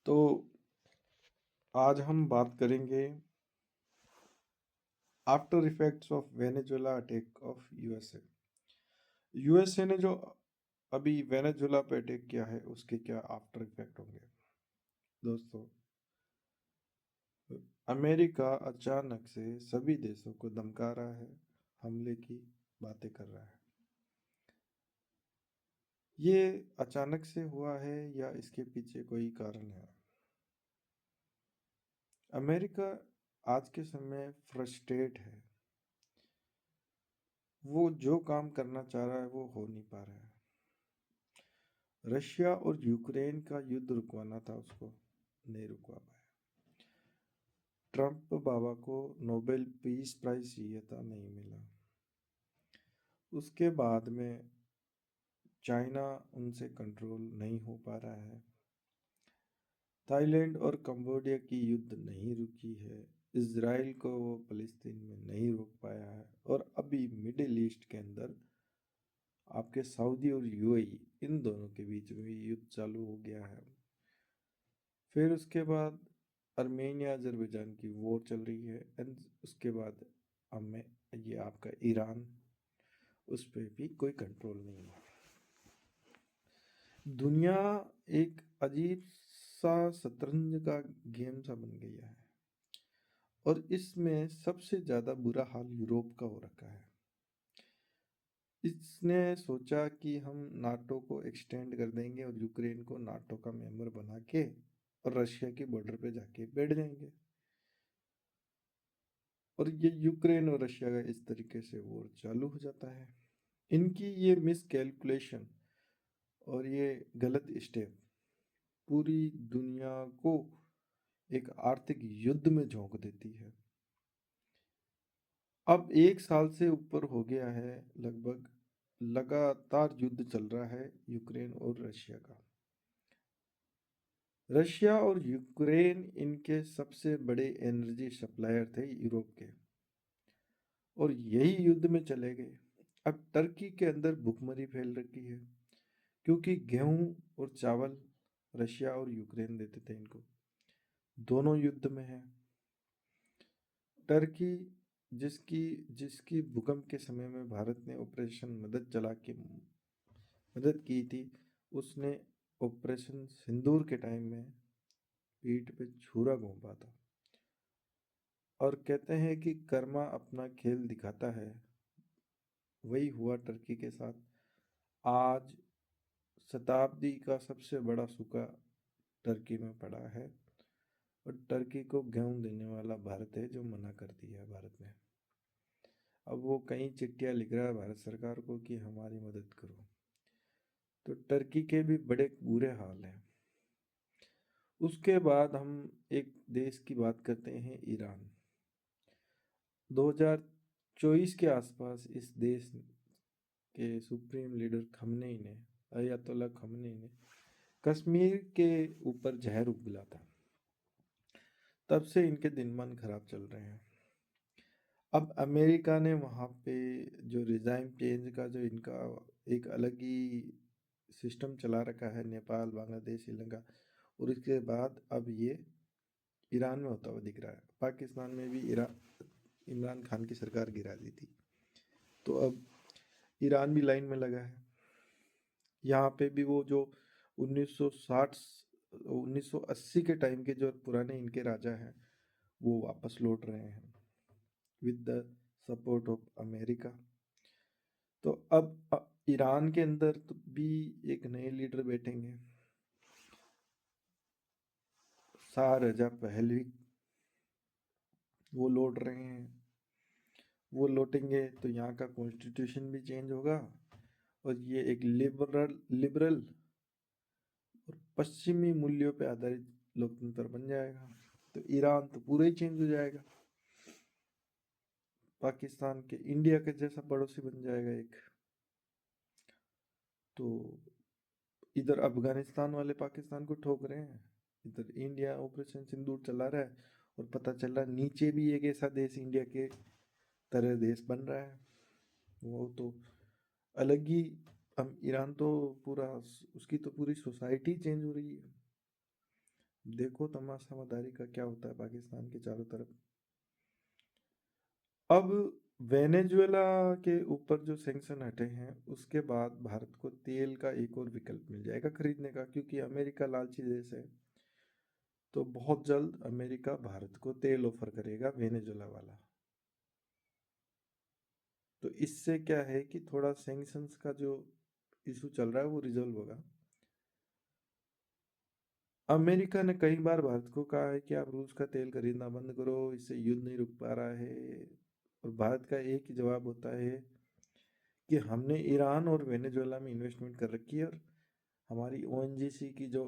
तो आज हम बात करेंगे after effects of Venezuela attack of USA. USA ने जो अभी वेनेजुएला पे अटैक किया है उसके क्या आफ्टर इफेक्ट होंगे। दोस्तों, अमेरिका अचानक से सभी देशों को धमका रहा है, हमले की बातें कर रहा है। ये अचानक से हुआ है या इसके पीछे कोई कारण है? अमेरिका आज के समय फ्रस्ट्रेट है। वो जो काम करना चाह रहा है वो हो नहीं पा रहा है। रशिया और यूक्रेन का युद्ध रुकवाना था, उसको नहीं रुकवा पाया। ट्रंप बाबा को नोबेल पीस प्राइज चाहिए था, नहीं मिला। उसके बाद में चाइना उनसे कंट्रोल नहीं हो पा रहा है। थाईलैंड और कंबोडिया की युद्ध नहीं रुकी है। इजराइल को वो फलस्तीन में नहीं रोक पाया है। और अभी मिडिल ईस्ट के अंदर आपके सऊदी और यूएई, इन दोनों के बीच में युद्ध चालू हो गया है। फिर उसके बाद अर्मेनिया अजरबैजान की वॉर चल रही है। एंड उसके बाद हमें ये आपका ईरान, उस पर भी कोई कंट्रोल नहीं है। दुनिया एक अजीब सा शतरंज का गेम सा बन गया है। और इसमें सबसे ज़्यादा बुरा हाल यूरोप का हो रखा है। इसने सोचा कि हम नाटो को एक्सटेंड कर देंगे और यूक्रेन को नाटो का मेंबर बना के और रशिया के बॉर्डर पे जाके बैठ जाएंगे। और ये यूक्रेन और रशिया का इस तरीके से वॉर चालू हो जाता है। इनकी ये मिस कैलकुलेशन और ये गलत स्टेप पूरी दुनिया को एक आर्थिक युद्ध में झोंक देती है। अब 1 साल से ऊपर हो गया है लगभग, लगातार युद्ध चल रहा है यूक्रेन और रशिया का। रशिया और यूक्रेन इनके सबसे बड़े एनर्जी सप्लायर थे यूरोप के, और यही युद्ध में चले गए। अब टर्की के अंदर भुखमरी फैल रखी है, क्योंकि गेहूं और चावल रशिया और यूक्रेन देते थे इनको। दोनों युद्ध में है। टर्की, जिसकी जिसकी भूकंप के समय में भारत ने ऑपरेशन मदद चला के मदद की थी, उसने ऑपरेशन सिंदूर के टाइम में पीठ पे छुरा घोंपा था। और कहते हैं कि कर्मा अपना खेल दिखाता है। वही हुआ टर्की के साथ। आज शताब्दी का सबसे बड़ा सूखा टर्की में पड़ा है, और टर्की को गेहूं देने वाला भारत है, जो मना कर दिया है भारत ने। अब वो कई चिट्ठियां लिख रहा है भारत सरकार को कि हमारी मदद करो। तो टर्की के भी बड़े बुरे हाल हैं। उसके बाद हम एक देश की बात करते हैं, ईरान। 2024 के आसपास इस देश के सुप्रीम लीडर खमनेई ने, अयतुल्ला खमनेई ने कश्मीर के ऊपर जहर उगला था। तब से इनके दिन मन खराब चल रहे हैं। अब अमेरिका ने वहाँ पे जो रिजाइम चेंज का जो इनका एक अलग ही सिस्टम चला रखा है, नेपाल, बांग्लादेश, श्रीलंका, और इसके बाद अब ये ईरान में होता हुआ दिख रहा है। पाकिस्तान में भी इमरान खान की सरकार गिरा दी थी, तो अब ईरान भी लाइन में लगा है। यहाँ पे भी वो जो 1960 1980 के टाइम के जो पुराने इनके राजा हैं, वो वापस लौट रहे हैं with the support of America. तो अब ईरान के अंदर तो भी एक नए लीडर बैठेंगे, शाह रजा पहलवी। वो लौट रहे हैं। वो लौटेंगे तो यहाँ का कॉन्स्टिट्यूशन भी चेंज होगा, और ये एक लिबरल लिबरल और पश्चिमी मूल्यों पे आधारित लोकतंत्र बन जाएगा। तो ईरान तो पूरा ही चेंज हो जाएगा, पाकिस्तान के इंडिया के जैसा पड़ोसी बन जाएगा एक। तो इधर अफगानिस्तान वाले पाकिस्तान को ठोक रहे हैं, इधर इंडिया ऑपरेशन सिंदूर चला रहा है, और पता चल रहा है नीचे भी एक ऐसा देश इंडिया के तरह देश बन रहा है। वो तो अलग ही। हम ईरान तो पूरा, उसकी तो पूरी सोसाइटी चेंज हो रही है। देखो तमाशा मदारी का क्या होता है पाकिस्तान के चारों तरफ। अब वेनेजुएला के ऊपर जो सैंक्शन हटे हैं उसके बाद भारत को तेल का एक और विकल्प मिल जाएगा खरीदने का, क्योंकि अमेरिका लालची देश है। तो बहुत जल्द अमेरिका भारत को तेल ऑफर करेगा वेनेजुएला वाला। तो इससे क्या है कि थोड़ा सैंक्शंस का जो इशू चल रहा है वो रिजॉल्व होगा। अमेरिका ने कई बार भारत को कहा है कि आप रूस का तेल खरीदना बंद करो, इससे युद्ध नहीं रुक पा रहा है। और भारत का एक ही जवाब होता है कि हमने ईरान और वेनेजुएला में इन्वेस्टमेंट कर रखी है, और हमारी ओएनजीसी की जो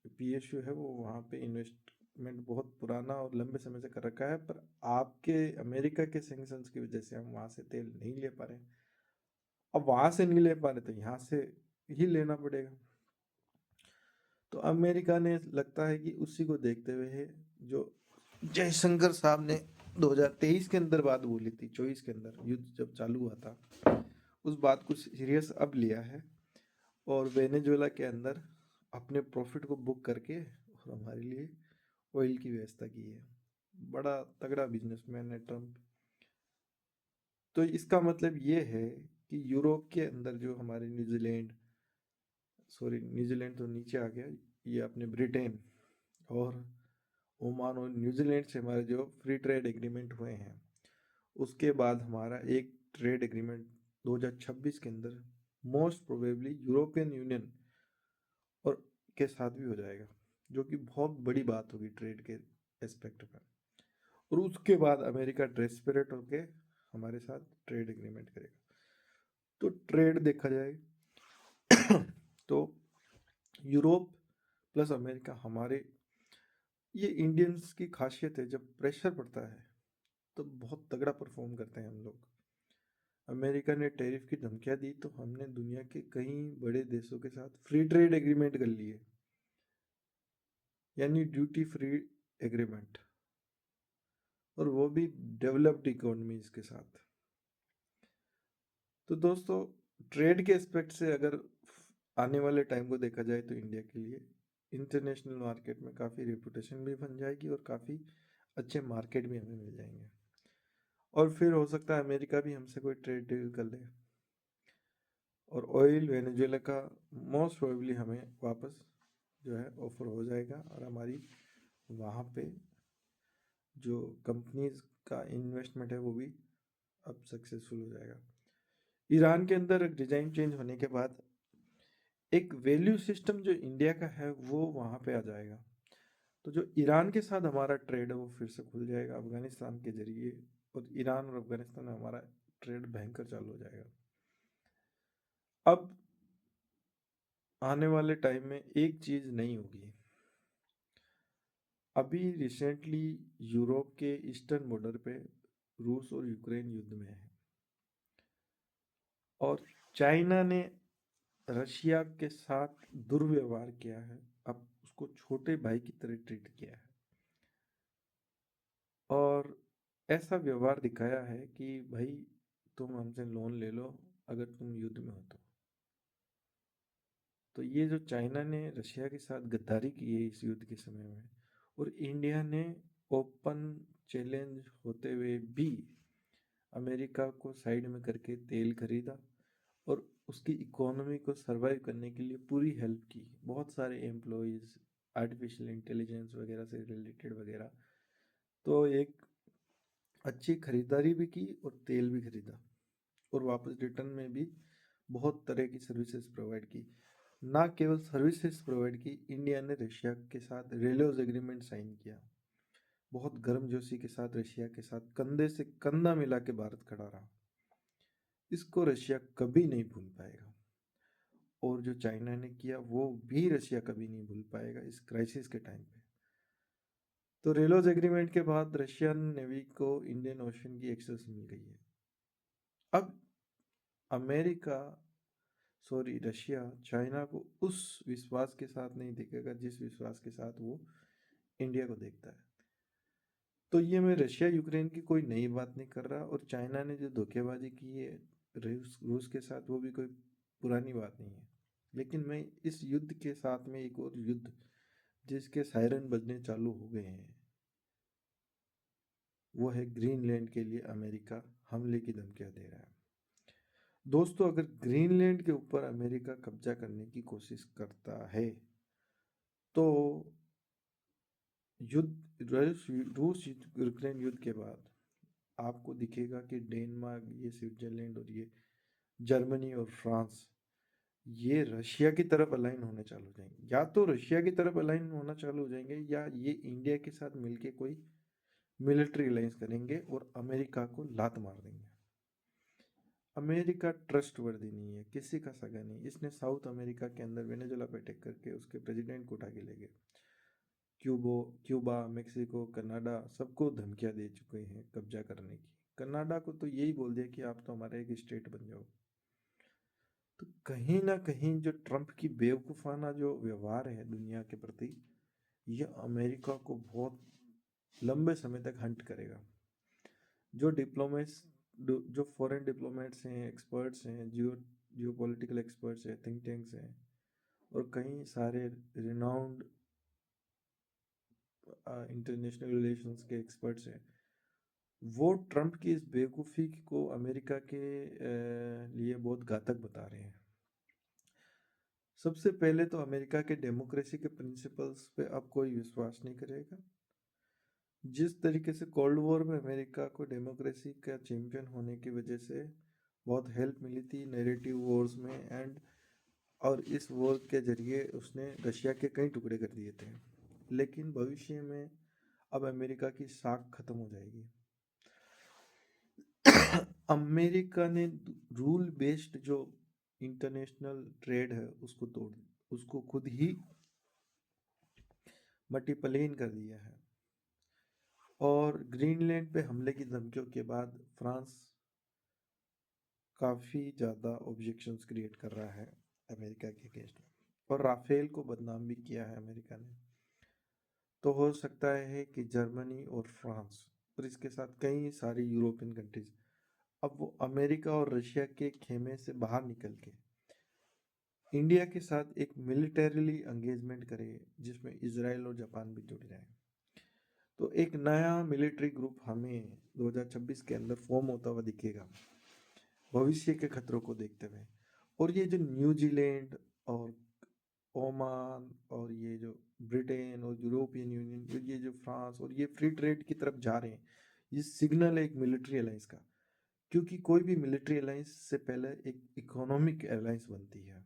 पीएसयू है वो वहाँ पे इन्वेस्टमेंट बहुत पुराना और लंबे समय से कर रखा है, पर आपके अमेरिका के सैंक्शंस की वजह से हम वहाँ से तेल नहीं ले पा रहे हैं। अब वहाँ से नहीं ले पा रहे तो यहाँ से ही लेना पड़ेगा। तो अमेरिका ने लगता है कि उसी को देखते हुए जो जयशंकर साहब ने 2023 के अंदर बात बोली थी, 24 के अंदर युद्ध जब चालू हुआ था, उस बात को सीरियस अब लिया है और वेनेजुएला के अंदर अपने प्रॉफिट को बुक करके और हमारे लिए ऑयल की व्यवस्था की है। बड़ा तगड़ा बिजनेसमैन है ट्रम्प। तो इसका मतलब ये है कि यूरोप के अंदर जो हमारे न्यूजीलैंड तो नीचे आ गया, ये अपने ब्रिटेन और ओमान और न्यूजीलैंड से हमारे जो फ्री ट्रेड एग्रीमेंट हुए हैं, उसके बाद हमारा एक ट्रेड एग्रीमेंट 2026 के अंदर मोस्ट प्रोबेबली यूरोपियन यूनियन और के साथ भी हो जाएगा, जो कि बहुत बड़ी बात होगी ट्रेड के एस्पेक्ट में। और उसके बाद अमेरिका डेस्परेट होके हमारे साथ ट्रेड एग्रीमेंट करेगा। तो ट्रेड देखा जाए तो यूरोप प्लस अमेरिका हमारे, ये इंडियंस की खासियत है, जब प्रेशर पड़ता है तो बहुत तगड़ा परफॉर्म करते हैं हम लोग। अमेरिका ने टैरिफ की धमकियां दी तो हमने दुनिया के कई बड़े देशों के साथ फ्री ट्रेड एग्रीमेंट कर लिए, यानी ड्यूटी फ्री एग्रीमेंट, और वो भी डेवलप्ड इकोनॉमीज के साथ। तो दोस्तों, ट्रेड के एस्पेक्ट से अगर आने वाले टाइम को देखा जाए तो इंडिया के लिए इंटरनेशनल मार्केट में काफ़ी रेपुटेशन भी बन जाएगी और काफ़ी अच्छे मार्केट भी हमें मिल जाएंगे। और फिर हो सकता है अमेरिका भी हमसे कोई ट्रेड डील कर ले और ऑयल वेनेजुएला का मोस्ट प्रोबेबली हमें वापस जो है ऑफर हो जाएगा, और हमारी वहाँ पे जो कंपनीज का इन्वेस्टमेंट है वो भी अब सक्सेसफुल हो जाएगा। ईरान के अंदर डिज़ाइन चेंज होने के बाद एक वैल्यू सिस्टम जो इंडिया का है वो वहाँ पे आ जाएगा। तो जो ईरान के साथ हमारा ट्रेड है वो फिर से खुल जाएगा अफगानिस्तान के जरिए, और ईरान और अफगानिस्तान में हमारा ट्रेड भयंकर चालू हो जाएगा। अब आने वाले टाइम में एक चीज़ नहीं होगी। अभी रिसेंटली यूरोप के ईस्टर्न बॉर्डर पे रूस और यूक्रेन युद्ध में है, और चाइना ने रशिया के साथ दुर्व्यवहार किया है, अब उसको छोटे भाई की तरह ट्रीट किया है, और ऐसा व्यवहार दिखाया है कि भाई तुम हमसे लोन ले लो अगर तुम युद्ध में हो तो ये जो चाइना ने रशिया के साथ गद्दारी की है इस युद्ध के समय में, और इंडिया ने ओपन चैलेंज होते हुए भी अमेरिका को साइड में करके तेल खरीदा और उसकी इकोनॉमी को सरवाइव करने के लिए पूरी हेल्प की। बहुत सारे एम्प्लॉयज़ आर्टिफिशियल इंटेलिजेंस वगैरह से रिलेटेड वगैरह, तो एक अच्छी खरीदारी भी की और तेल भी खरीदा, और वापस रिटर्न में भी बहुत तरह की सर्विसेज प्रोवाइड की। ना केवल सर्विसेज प्रोवाइड की, इंडिया ने रशिया के साथ रेलोज एग्रीमेंट साइन किया। बहुत गर्मजोशी के साथ रशिया के साथ कंधे से कंधा मिला के भारत खड़ा रहा। इसको रशिया कभी नहीं भूल पाएगा, और जो चाइना ने किया वो भी रशिया कभी नहीं भूल पाएगा इस क्राइसिस के टाइम पे। तो रेलोज एग्रीमेंट के बाद रशियन नेवी को इंडियन ओशन की एक्सेस मिल गई है। अब अमेरिका रशिया चाइना को उस विश्वास के साथ नहीं देखेगा जिस विश्वास के साथ वो इंडिया को देखता है। तो ये मैं रशिया यूक्रेन की कोई नई बात नहीं कर रहा, और चाइना ने जो धोखेबाजी की है रूस के साथ वो भी कोई पुरानी बात नहीं है। लेकिन मैं इस युद्ध के साथ में एक और युद्ध जिसके सायरन बजने चालू हो गए हैं, वो है ग्रीनलैंड के लिए अमेरिका हमले की धमकियां दे रहा है। दोस्तों, अगर ग्रीनलैंड के ऊपर अमेरिका कब्जा करने की कोशिश करता है तो रूस यूक्रेन युद्ध के बाद आपको दिखेगा कि डेनमार्क, ये स्विट्जरलैंड और ये जर्मनी और फ्रांस, ये रशिया की तरफ अलाइन होने चालू हो जाएंगे। या तो रशिया की तरफ अलाइन होना चालू हो जाएंगे, या ये इंडिया के साथ मिलके कोई मिलिट्री अलायंस करेंगे और अमेरिका को लात मार देंगे। अमेरिका ट्रस्ट वर्दी नहीं है, किसी का सगा नहीं। इसने साउथ अमेरिका के अंदर वेनेजुला पे अटैक करके उसके प्रेसिडेंट को उठा के ले गए। क्यूबा, मेक्सिको, कनाडा सबको धमकियां दे चुके हैं कब्जा करने की। कनाडा को तो यही बोल दिया कि आप तो हमारे एक स्टेट बन जाओ। तो कहीं ना कहीं जो ट्रंप की बेवकूफ़ाना जो व्यवहार है दुनिया के प्रति, यह अमेरिका को बहुत लंबे समय तक हंट करेगा। जो डिप्लोमेट्स, जो फॉरेन डिप्लोमेट्स हैं, एक्सपर्ट्स हैं, जियो पॉलिटिकल एक्सपर्ट्स हैं, थिंक टैंक्स हैं, और कई सारे रिनाउंड इंटरनेशनल रिलेशंस के एक्सपर्ट्स हैं, वो ट्रंप की इस बेवकूफ़ी को अमेरिका के लिए बहुत घातक बता रहे हैं। सबसे पहले तो अमेरिका के डेमोक्रेसी के प्रिंसिपल्स पे अब कोई विश्वास नहीं करेगा। जिस तरीके से कोल्ड वॉर में अमेरिका को डेमोक्रेसी का चैंपियन होने की वजह से बहुत हेल्प मिली थी नैरेटिव वॉर्स में, और इस वॉर के जरिए उसने रशिया के कई टुकड़े कर दिए थे। लेकिन भविष्य में अब अमेरिका की साख खत्म हो जाएगी। अमेरिका ने रूल बेस्ड जो इंटरनेशनल ट्रेड है उसको खुद ही मल्टीप्लेन कर दिया है। और ग्रीनलैंड पे हमले की धमकियों के बाद फ्रांस काफ़ी ज़्यादा ऑब्जेक्शंस क्रिएट कर रहा है अमेरिका के अगेंस्ट में, और राफेल को बदनाम भी किया है अमेरिका ने। तो हो सकता है कि जर्मनी और फ्रांस और इसके साथ कई सारी यूरोपियन कंट्रीज अब वो अमेरिका और रशिया के खेमे से बाहर निकल के इंडिया के साथ एक मिलिटरीली एंगेजमेंट करे, जिसमें इसराइल और जापान भी जुड़ जाए। तो एक नया मिलिट्री ग्रुप हमें 2026 के अंदर फॉर्म होता हुआ दिखेगा भविष्य के खतरों को देखते हुए। और ये जो न्यूजीलैंड और ओमान और ये जो ब्रिटेन और यूरोपियन यूनियन, ये जो फ्रांस और ये फ्री ट्रेड की तरफ जा रहे हैं, ये सिग्नल है एक मिलिट्री अलायंस का। क्योंकि कोई भी मिलिट्री अलायंस से पहले एक इकोनॉमिक अलायंस बनती है।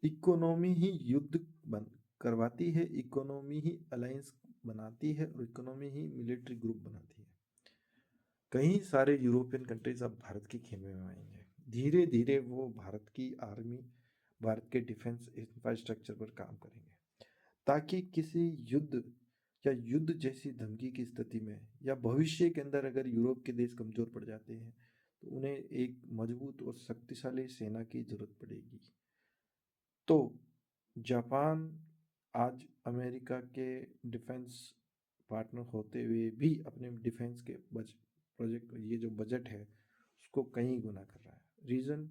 इकोनॉमी ही युद्ध बन करवाती है, इकोनॉमी ही अलायंस बनाती है, और इकोनॉमी ही मिलिट्री ग्रुप बनाती है। कई सारे यूरोपियन कंट्रीज अब भारत के खेमे में आएंगे। धीरे धीरे वो भारत की आर्मी, भारत के डिफेंस इंफ्रास्ट्रक्चर पर काम करेंगे, ताकि किसी युद्ध या युद्ध जैसी धमकी की स्थिति में या भविष्य के अंदर अगर यूरोप के देश कमजोर पड़ जाते हैं तो उन्हें एक मजबूत और शक्तिशाली सेना की जरूरत पड़ेगी। तो जापान आज अमेरिका के डिफेंस पार्टनर होते हुए भी अपने डिफेंस के प्रोजेक्ट, ये जो बजट है उसको कहीं गुना कर रहा है। रीज़न,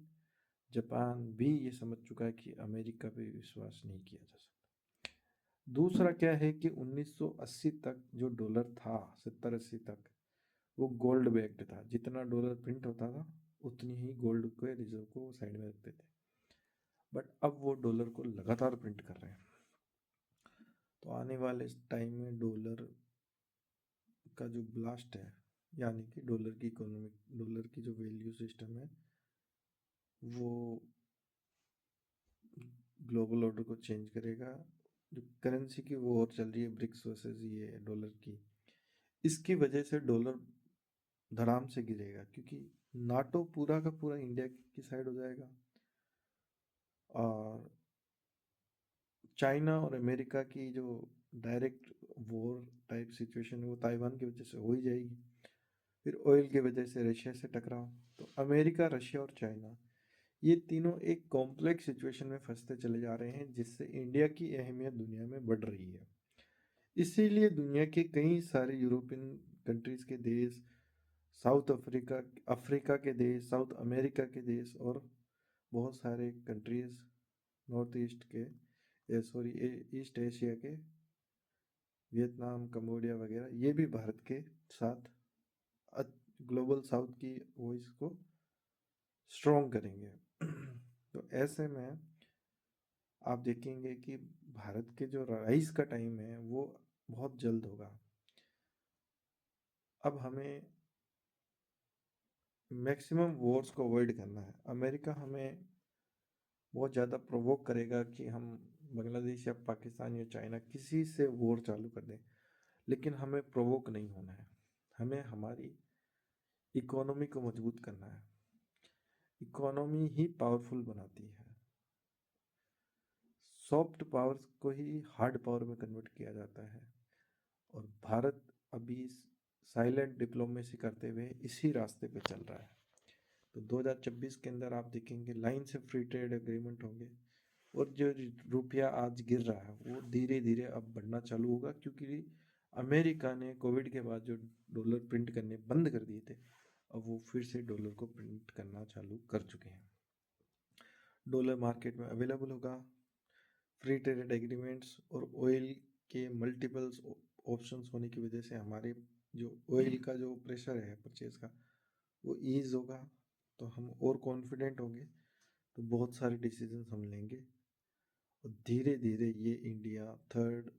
जापान भी ये समझ चुका है कि अमेरिका पे विश्वास नहीं किया जा सकता। दूसरा क्या है कि 1980 तक जो डॉलर था, 70-80 तक, वो गोल्ड बैक्ड था। जितना डॉलर प्रिंट होता था उतनी ही गोल्ड के रिजर्व को साइड में रखते थे। बट अब वो डॉलर को लगातार प्रिंट कर रहे हैं। तो आने वाले टाइम में डॉलर का जो ब्लास्ट है, यानी कि डॉलर की इकोनॉमिक, डॉलर की जो वैल्यू सिस्टम है, वो ग्लोबल ऑर्डर को चेंज करेगा। जो करेंसी की वॉर चल रही है ब्रिक्स वर्सेस ये डॉलर की, इसकी वजह से डॉलर धड़ाम से गिरेगा, क्योंकि नाटो पूरा का पूरा इंडिया की साइड हो जाएगा। और चाइना और अमेरिका की जो डायरेक्ट वॉर टाइप सिचुएशन है वो ताइवान की वजह से हो ही जाएगी। फिर ऑयल की वजह से रशिया से टकराव। तो अमेरिका, रशिया और चाइना, ये तीनों एक कॉम्प्लेक्स सिचुएशन में फंसते चले जा रहे हैं, जिससे इंडिया की अहमियत दुनिया में बढ़ रही है। इसीलिए दुनिया के कई सारे यूरोपियन कंट्रीज के देश, साउथ अफ्रीका अफ्रीका के देश, साउथ अमेरिका के देश और बहुत सारे कंट्रीज नॉर्थ ईस्ट के सॉरी ईस्ट एशिया के वियतनाम, कंबोडिया वगैरह, ये भी भारत के साथ ग्लोबल साउथ की वॉइस को स्ट्रॉन्ग करेंगे। तो ऐसे में आप देखेंगे कि भारत के जो राइस का टाइम है वो बहुत जल्द होगा। अब हमें मैक्सिमम वॉर्स को अवॉइड करना है। अमेरिका हमें बहुत ज़्यादा प्रोवोक करेगा कि हम बांग्लादेश या पाकिस्तान या चाइना किसी से वॉर चालू कर दें, लेकिन हमें प्रोवोक नहीं होना है। हमें हमारी इकोनॉमी को मजबूत करना है। इकोनॉमी ही पावरफुल बनाती है। सॉफ्ट पावर्स को ही हार्ड पावर में कन्वर्ट किया जाता है, और भारत अभी साइलेंट डिप्लोमेसी करते हुए इसी रास्ते पे चल रहा है। तो 2026 के अंदर आप देखेंगे लाइन से फ्री ट्रेड एग्रीमेंट होंगे, और जो रुपया आज गिर रहा है वो धीरे धीरे अब बढ़ना चालू होगा, क्योंकि अमेरिका ने कोविड के बाद जो डॉलर प्रिंट करने बंद कर दिए थे, अब वो फिर से डॉलर को प्रिंट करना चालू कर चुके हैं। डॉलर मार्केट में अवेलेबल होगा। फ्री ट्रेड एग्रीमेंट्स और ऑयल के मल्टीपल्स ऑप्शंस होने की वजह से हमारे जो ऑयल का जो प्रेशर है परचेज का वो ईज होगा, तो हम और कॉन्फिडेंट होंगे, तो बहुत सारे डिसीजंस हम लेंगे, और धीरे धीरे ये इंडिया थर्ड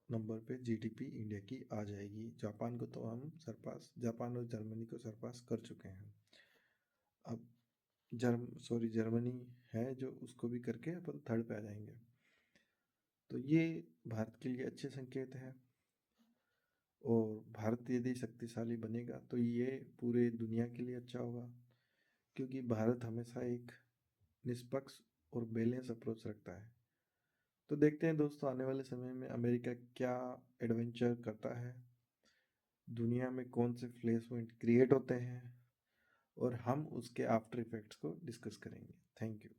नंबर पे जीडीपी इंडिया की आ जाएगी। जापान को तो हम सरपास, जापान और जर्मनी को सरपास कर चुके हैं। अब जर्मनी है जो उसको भी करके अपन थर्ड पे आ जाएंगे। तो ये भारत के लिए अच्छे संकेत हैं, और भारत यदि शक्तिशाली बनेगा तो ये पूरे दुनिया के लिए अच्छा होगा, क्योंकि भारत हमेशा एक निष्पक्ष और बैलेंस अप्रोच रखता है। तो देखते हैं दोस्तों आने वाले समय में अमेरिका क्या एडवेंचर करता है, दुनिया में कौन से फ्लैश पॉइंट क्रिएट होते हैं, और हम उसके आफ्टर इफेक्ट्स को डिस्कस करेंगे। Thank you.